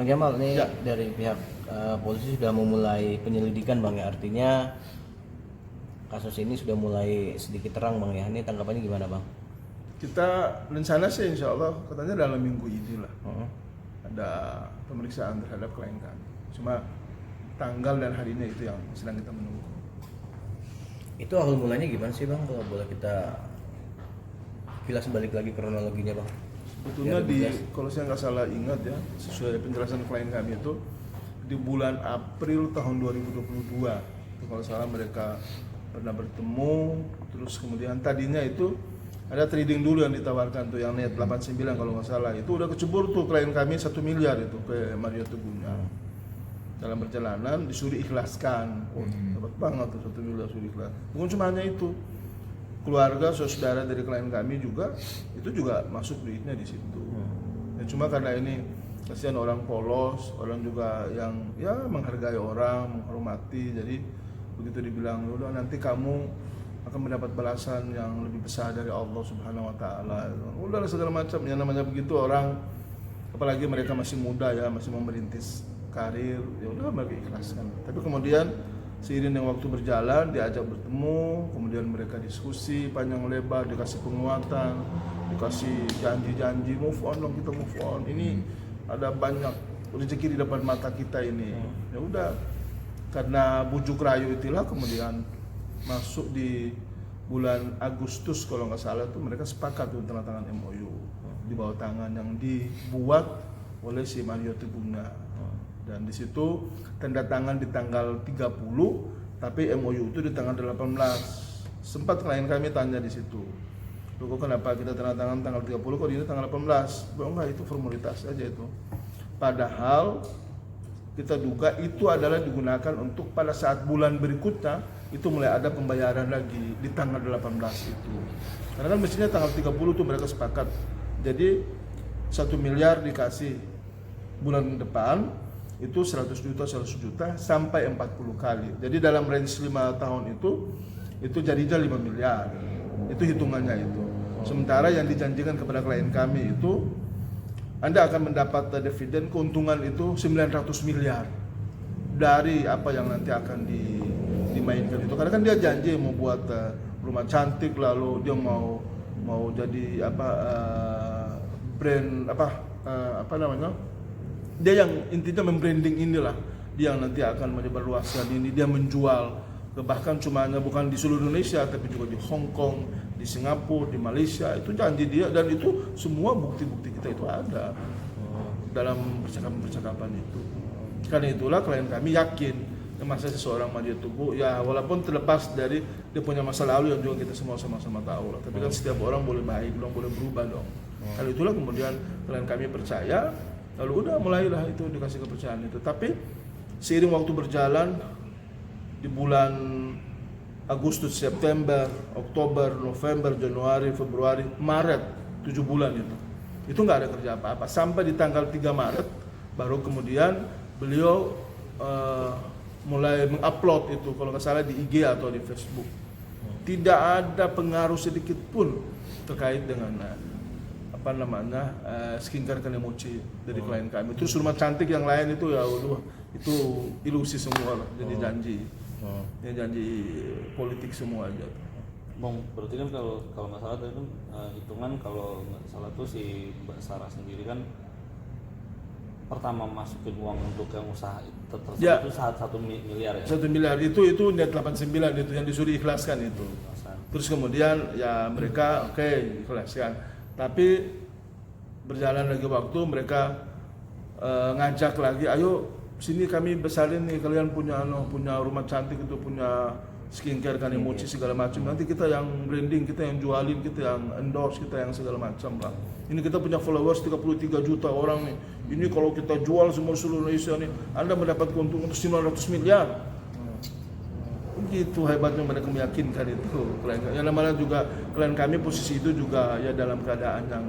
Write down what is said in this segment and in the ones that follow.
Bang Jamal, ini Ya. dari pihak polisi sudah memulai penyelidikan Bang ya, artinya kasus ini sudah mulai sedikit terang Bang ya. Ini tanggapannya gimana Bang? Kita rencana sih insya Allah katanya dalam minggu ini lah Heeh. ada pemeriksaan terhadap klien kami. Cuma tanggal dan harinya itu yang sedang kita menunggu. Itu awal mulanya gimana sih Bang? Kalau boleh kita kilas balik lagi kronologinya Bang. Sebetulnya Ya, kalau saya nggak salah ingat ya, sesuai penjelasan klien kami itu di bulan April tahun 2022 itu kalau salah mereka pernah bertemu, terus kemudian tadinya itu ada trading dulu yang ditawarkan tuh yang net 89 kalau nggak salah, itu udah kecebur tuh klien kami 1 miliar itu ke Mario Teguhnya. Dalam perjalanan disuruh ikhlaskan, dapat banget tuh 1 miliar suruh ikhlas. Bukan cuma hanya itu, keluarga, saudara dari klien kami juga itu juga masuk duitnya di situ. Ya, cuma karena ini kasihan orang polos, orang juga yang ya menghargai orang, menghormati, jadi begitu dibilang udah nanti kamu akan mendapat balasan yang lebih besar dari Allah Subhanahu Wa Taala. Udah segala macam yang namanya begitu orang, apalagi mereka masih muda ya, masih mau merintis karir, ya udah mereka ikhlaskan. Tapi kemudian seiring dengan waktu berjalan, diajak bertemu, kemudian mereka diskusi panjang lebar, dikasih penguatan, dikasih janji-janji, move on dong, kita move on. Ini ada banyak rezeki di depan mata kita ini. Ya udah, karena bujuk rayu itulah kemudian masuk di bulan Agustus kalau nggak salah tuh mereka sepakat untuk tanda tangan MOU di bawah tangan yang dibuat oleh si Mario Teguhnya. Dan di situ tanda tangan di tanggal 30, tapi MOU itu di tanggal 18. Sempat klien kami tanya di situ, "Loh, kok kenapa kita tanda tangan tanggal 30 kok ini tanggal 18?" "Oh, enggak, itu formalitas aja itu." Padahal kita duga itu adalah digunakan untuk pada saat bulan berikutnya itu mulai ada pembayaran lagi di tanggal 18 itu. Karena kan mestinya tanggal 30 tuh mereka sepakat. Jadi 1 miliar dikasih bulan depan itu 100 juta sampai 40 kali. Jadi dalam range 5 tahun itu jadinya 5 miliar. Itu hitungannya itu. Sementara yang dijanjikan kepada klien kami itu Anda akan mendapat dividen keuntungan itu 900 miliar dari apa yang nanti akan dimainkan itu. Karena kan dia janji mau buat rumah cantik, lalu dia mau jadi brand apa namanya? Dia yang intinya membranding inilah, dia yang nanti akan menyebarluaskan ini, dia menjual bahkan cuma bukan di seluruh Indonesia tapi juga di Hong Kong, di Singapura, di Malaysia. Itu janji dia dan itu semua bukti-bukti kita itu ada dalam percakapan-percakapan itu. Karena itulah klien kami yakin masa seseorang Mario Teguh ya walaupun terlepas dari dia punya masa lalu yang juga kita semua sama-sama tahu lah, tapi kan setiap orang boleh baik dong, boleh berubah dong. Kalau itulah kemudian klien kami percaya, lalu udah mulailah itu dikasih kepercayaan itu. Tapi seiring waktu berjalan di bulan Agustus, September, Oktober, November, Januari, Februari, Maret, 7 bulan itu nggak ada kerja apa-apa sampai di tanggal 3 Maret baru kemudian beliau mulai mengupload itu kalau nggak salah di IG atau di Facebook. Tidak ada pengaruh sedikit pun terkait dengan skincare Kanemachi dari klien kami. Terus rumah cantik yang lain itu ya itu ilusi semua lah, jadi janji. Ini janji politik semua aja. Bang, berarti kan kalau nggak salah tadi kan hitungan kalau nggak salah tuh si Mbak Sarah sendiri kan pertama masukin uang untuk yang usaha tersebut Ya. itu 1 miliar ya? 1 miliar itu net 89 itu yang disuruh ikhlaskan itu. Terus kemudian ya mereka oke, ikhlaskan. Tapi berjalan lagi waktu mereka ngajak lagi, ayo sini kami besarin nih, kalian punya rumah cantik itu, punya skincare Kanemachi segala macam. Nanti kita yang branding, kita yang jualin, kita yang endorse, kita yang segala macam lah. Ini kita punya followers 33 juta orang nih. Ini kalau kita jual semua seluruh Indonesia nih, Anda mendapat keuntungan 900 miliar. Begitu hebatnya mereka meyakinkan itu klien. Yang namanya juga klien kami posisi itu juga ya dalam keadaan yang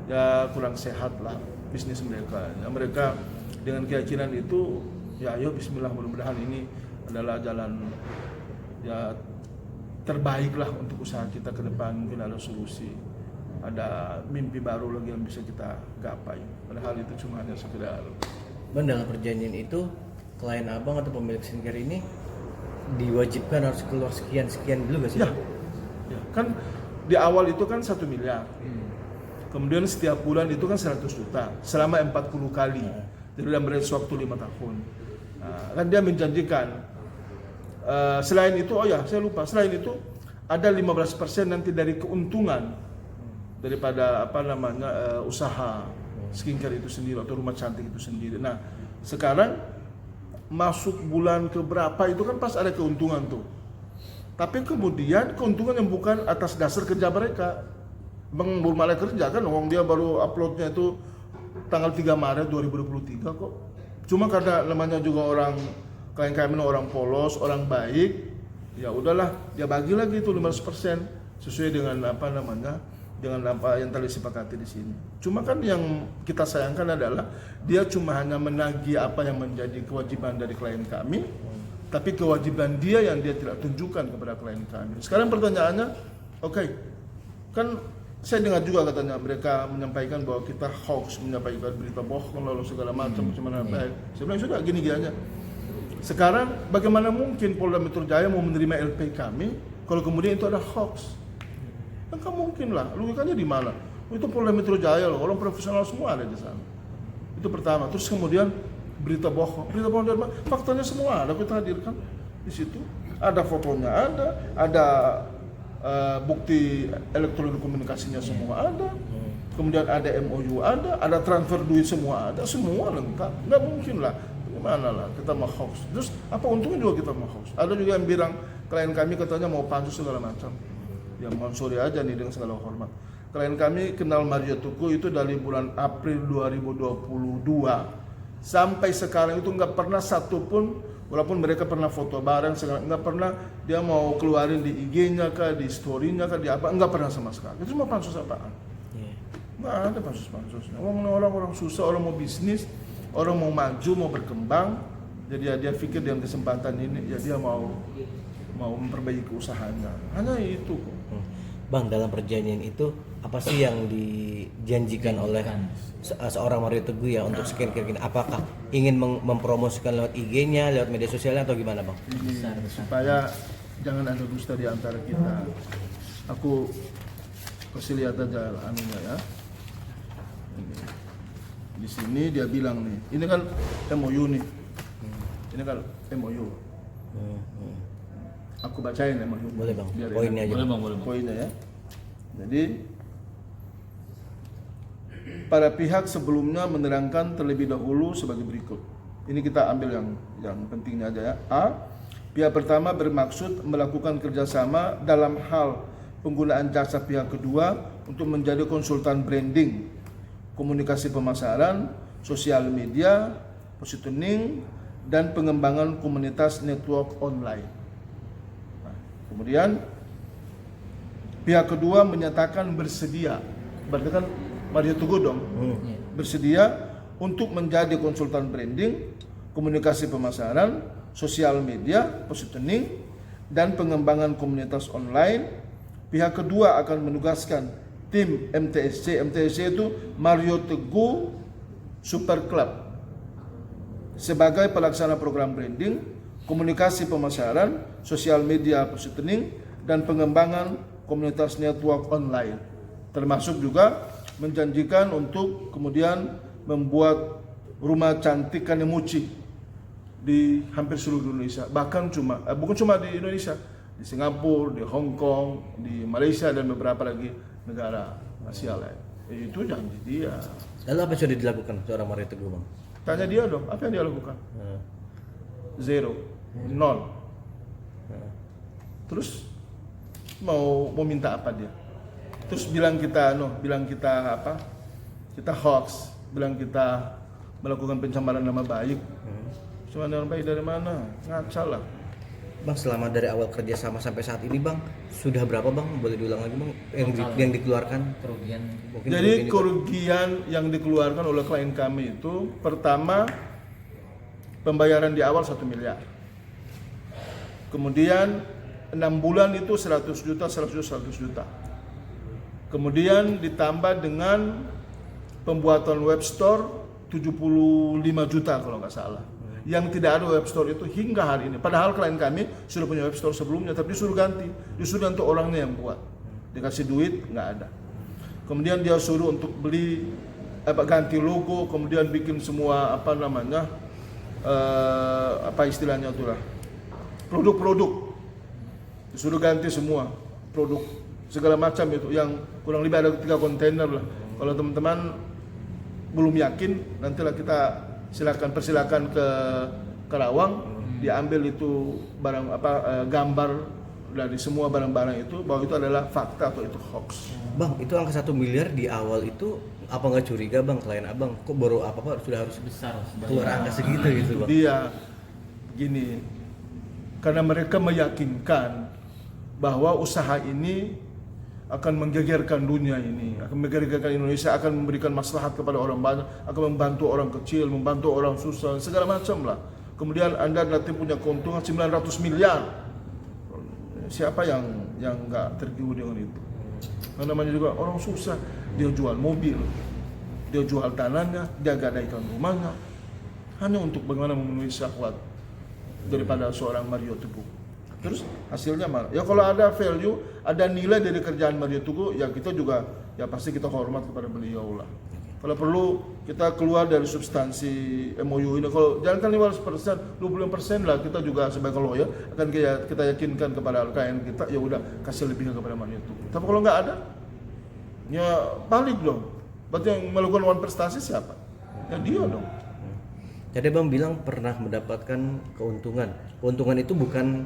ya kurang sehat lah bisnis mereka. Ya, mereka dengan keyakinan itu ya ayo bismillah, mudah-mudahan ini adalah jalan ya terbaik lah untuk usaha kita ke depan, mungkin ada solusi, ada mimpi baru lagi yang bisa kita gapai. Padahal itu cuma hanya sekedar Bang, dalam perjanjian itu klien abang atau pemilik skincare ini diwajibkan harus keluar sekian dulu gak sih? Ya, ya, kan di awal itu kan 1 miliar. Kemudian setiap bulan itu kan 100 juta selama 40 kali. Jadi dalam range waktu 5 tahun. Nah, kan dia menjanjikan selain itu, oh ya saya lupa, selain itu ada 15% nanti dari keuntungan daripada usaha skincare itu sendiri atau rumah cantik itu sendiri. Nah, sekarang masuk bulan ke berapa itu kan pas ada keuntungan tuh. Tapi kemudian keuntungan yang bukan atas dasar kerja mereka. Bang belum mulai kerja kan, dia baru uploadnya itu tanggal 3 Maret 2023 kok. Cuma karena namanya juga klien kami orang polos, orang baik, ya udahlah dia bagi lagi itu 15% sesuai dengan dengan apa yang telah disepakati di sini. Cuma kan yang kita sayangkan adalah dia cuma hanya menagih apa yang menjadi kewajiban dari klien kami, tapi kewajiban dia yang dia tidak tunjukkan kepada klien kami. Sekarang pertanyaannya, oke, kan saya dengar juga katanya mereka menyampaikan bahwa kita hoax, menyampaikan berita bohong lalu segala macam macam baik. Saya bilang sudah gini aja. Sekarang bagaimana mungkin Polda Metro Jaya mau menerima LP kami kalau kemudian itu ada hoax? Kan mungkin lah, logikanya di mana? Itu Polda Metro Jaya loh, orang profesional semua ada di sana. Itu pertama. Terus kemudian berita bohong dari mana? Faktanya semua ada kita hadirkan di situ. Ada fotonya, ada bukti elektronik komunikasinya semua ada. Kemudian ada MOU ada transfer duit semua lengkap. Nggak mungkin lah. Gimana lah kita mau hoax. Terus apa untungnya juga kita mau hoax? Ada juga yang bilang klien kami katanya mau pansus segala macam. Ya mohon sorry aja nih dengan segala hormat. Klien kami kenal Mario Teguh itu dari bulan April 2022 sampai sekarang itu nggak pernah satupun, walaupun mereka pernah foto bareng, nggak pernah dia mau keluarin di IG-nya kah, di story-nya kah, di apa, nggak pernah sama sekali. Itu cuma pansus apaan? Nggak ada pansus-pansusnya. Orang susah, orang mau bisnis, orang mau maju, mau berkembang, jadi dia pikir dengan kesempatan ini, ya dia mau memperbaiki usahanya. Hanya itu kok. Bang, dalam perjanjian itu apa sih yang dijanjikan oleh seorang Mario Teguh ya untuk skincare ini? Apakah ingin mempromosikan lewat IG-nya, lewat media sosialnya atau gimana, Bang? Ini supaya jangan ada dusta di antara kita. Aku kasih lihat aja anunya ya. Ini. Di sini dia bilang nih, ini kan MOU nih. Ini kan MOU. Aku bacain MOU. Boleh, Bang. Biar Poinnya aja. Boleh bang, boleh bang. Poinnya ya. Jadi para pihak sebelumnya menerangkan terlebih dahulu sebagai berikut. Ini kita ambil yang pentingnya aja ya. A. Pihak pertama bermaksud melakukan kerjasama dalam hal penggunaan jasa pihak kedua untuk menjadi konsultan branding, komunikasi pemasaran, sosial media, positioning, dan pengembangan komunitas network online. Nah, kemudian pihak kedua menyatakan bersedia, berarti kan Mario Teguh dong, bersedia untuk menjadi konsultan branding, komunikasi pemasaran, sosial media, positioning, dan pengembangan komunitas online. Pihak kedua akan menugaskan tim MTSC. MTSC itu Mario Teguh Super Club sebagai pelaksana program branding, komunikasi pemasaran, sosial media positioning, dan pengembangan komunitas network online. Termasuk juga menjanjikan untuk kemudian membuat rumah cantik Kanemuchi di hampir seluruh Indonesia. Bahkan bukan cuma di Indonesia, di Singapura, di Hong Kong, di Malaysia, dan beberapa lagi negara Asia lain. Itu janji dia. Lalu apa yang sudah dilakukan seorang Mario Teguh, Bang? Tanya dia dong, apa yang dia lakukan? Zero, nol. Terus mau minta apa dia? Terus bilang kita apa? Kita hoax, bilang kita melakukan pencemaran nama baik. Cuma nama baik dari mana? Ngaca lah. Bang, selama dari awal kerja sama sampai saat ini, Bang, sudah berapa, Bang? Boleh diulang lagi, Bang? Yang dikeluarkan kerugian. Jadi kerugian yang dikeluarkan oleh klien kami itu, pertama pembayaran di awal 1 miliar. Kemudian 6 bulan itu 100 juta. Kemudian ditambah dengan pembuatan web store 75 juta kalau nggak salah. Yang tidak ada web store itu hingga hari ini. Padahal klien kami sudah punya web store sebelumnya, tapi disuruh ganti. Disuruh untuk orangnya yang buat. Dikasih duit, nggak ada. Kemudian dia suruh untuk beli, ganti logo, kemudian bikin semua apa istilahnya itulah, produk-produk. Disuruh ganti semua produk segala macam itu, yang kurang lebih ada 3 kontainer lah. Kalau teman-teman belum yakin, nantilah kita persilakan ke Karawang, diambil itu barang gambar dari semua barang-barang itu bahwa itu adalah fakta atau itu hoax. Bang, itu angka 1 miliar di awal itu apa nggak curiga bang, klien abang kok baru apa sudah harus besar keluar angka segitu gitu bang? Dia begini, karena mereka meyakinkan bahwa usaha ini akan menggegerkan dunia ini, akan menggegerkan Indonesia, akan memberikan maslahat kepada orang banyak, akan membantu orang kecil, membantu orang susah, segala macam lah. Kemudian Anda nanti punya keuntungan 900 miliar. Siapa yang nggak tergiur dengan itu? Yang namanya juga orang susah, dia jual mobil, dia jual tanahnya, dia gadaikan rumahnya, hanya untuk bagaimana memenuhi syahwat daripada seorang Mario Teguh. Terus hasilnya mana? Ya kalau ada value, ada nilai dari kerjaan Mario Teguh, ya kita juga ya pasti kita hormat kepada beliau lah. Kalau perlu kita keluar dari substansi MOU ini, kalau jangan 15%, 20% lah, kita juga sebagai lawyer akan kita yakinkan kepada klien kita, ya udah kasih lebih kepada Mario Teguh. Tapi kalau nggak ada, ya balik dong. Berarti yang melakukan one prestasi siapa? Ya dia dong. Jadi bang bilang pernah mendapatkan keuntungan. Keuntungan itu bukan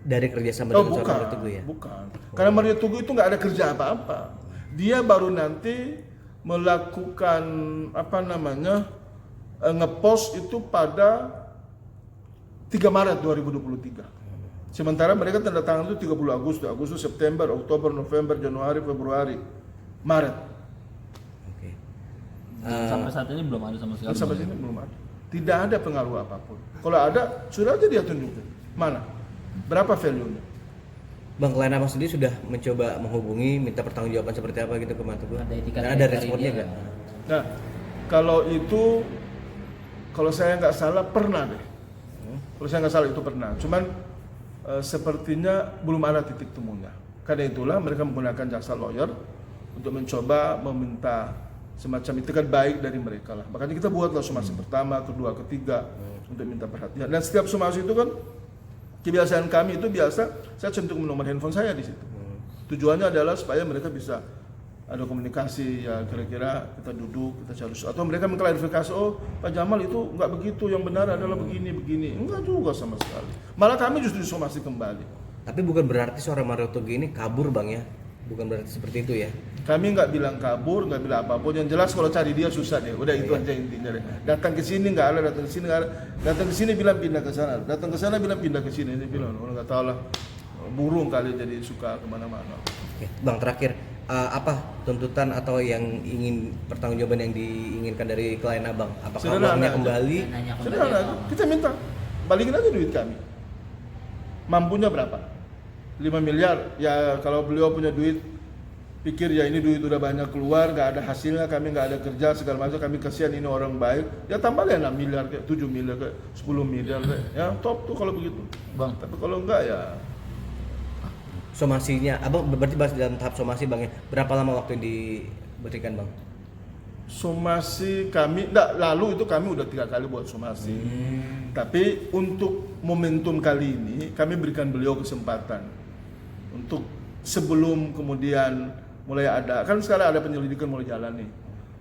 dari kerjasama dengan seorang Mario Teguh ya? Bukan. Karena Mario Teguh itu nggak ada kerja apa-apa. Dia baru nanti melakukan ngepost itu pada 3 Maret 2023. Sementara mereka tanda tangan itu 30 Agustus, September, Oktober, November, Januari, Februari, Maret. Oke. sampai saat ini belum ada sama sekali. Sampai sini belum ada. Tidak ada pengaruh apapun. Kalau ada, sudah aja dia tunjukin. Mana? Berapa value-nya? Bang, klien abang sendiri sudah mencoba menghubungi, minta pertanggungjawaban seperti apa gitu ke Mario Teguh? Ada etikat Dan ada dari responnya dia nggak? Nah, kalau itu, kalau saya nggak salah pernah deh. Kalau saya nggak salah itu pernah. Cuman sepertinya belum ada titik temunya. Karena itulah mereka menggunakan jasa lawyer untuk mencoba meminta semacam itikat baik dari mereka lah. Makanya kita buatlah somasi pertama, kedua, ketiga untuk minta perhatian. Dan setiap somasi itu kan kebiasaan kami itu biasa saya cantumkan nomor handphone saya di situ. Tujuannya adalah supaya mereka bisa ada komunikasi, ya kira-kira kita duduk, kita cari atau mereka mengklarifikasi, oh Pak Jamal itu nggak begitu, yang benar adalah begini. Enggak juga sama sekali. Malah kami justru disomasi kembali. Tapi bukan berarti seorang Mario Teguh ini kabur bang ya? Bukan berarti seperti itu ya? Kami nggak bilang kabur, nggak bilang apapun. Yang jelas kalau cari dia susah deh. Udah itu aja intinya deh. Datang ke sini nggak ada, datang ke sini nggak ada. Datang ke sini bilang pindah ke sana, datang ke sana bilang pindah ke sini. Ini bilang orang nggak tahu lah. Burung kali jadi suka kemana-mana. Oke. Bang, terakhir apa tuntutan atau yang ingin pertanggungjawaban yang diinginkan dari klien abang? Apakah Sederhana uangnya aja. kembali? Nanya kembali Sederhana, atau- kita minta balikin aja duit kami. Mampunya berapa? 5 miliar. Ya kalau beliau punya duit, pikir ya ini duit udah banyak keluar, nggak ada hasilnya, kami nggak ada kerja segala macam, kami kasihan ini orang baik, ya tambah deh 6 miliar, kayak 7 miliar, kayak 10 miliar, kayak. Ya top tuh kalau begitu. Bang, Tapi kalau enggak ya Somasinya, abang berarti bahas dalam tahap somasi bang ya? Berapa lama waktu yang diberikan bang? somasi kami, enggak, lalu itu kami udah 3 kali buat somasi. Tapi untuk momentum kali ini kami berikan beliau kesempatan untuk sebelum kemudian mulai ada, kan sekarang ada penyelidikan mulai jalan nih,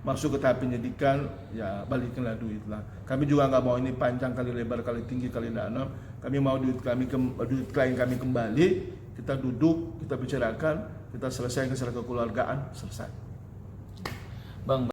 masuk ke tahap penyidikan, ya balikinlah duit lah. Kami juga nggak mau ini panjang kali lebar kali tinggi kali dalam. Kami mau duit duit klien kami kembali, kita duduk, kita bicarakan, kita selesaikan secara kekeluargaan, selesai. Bang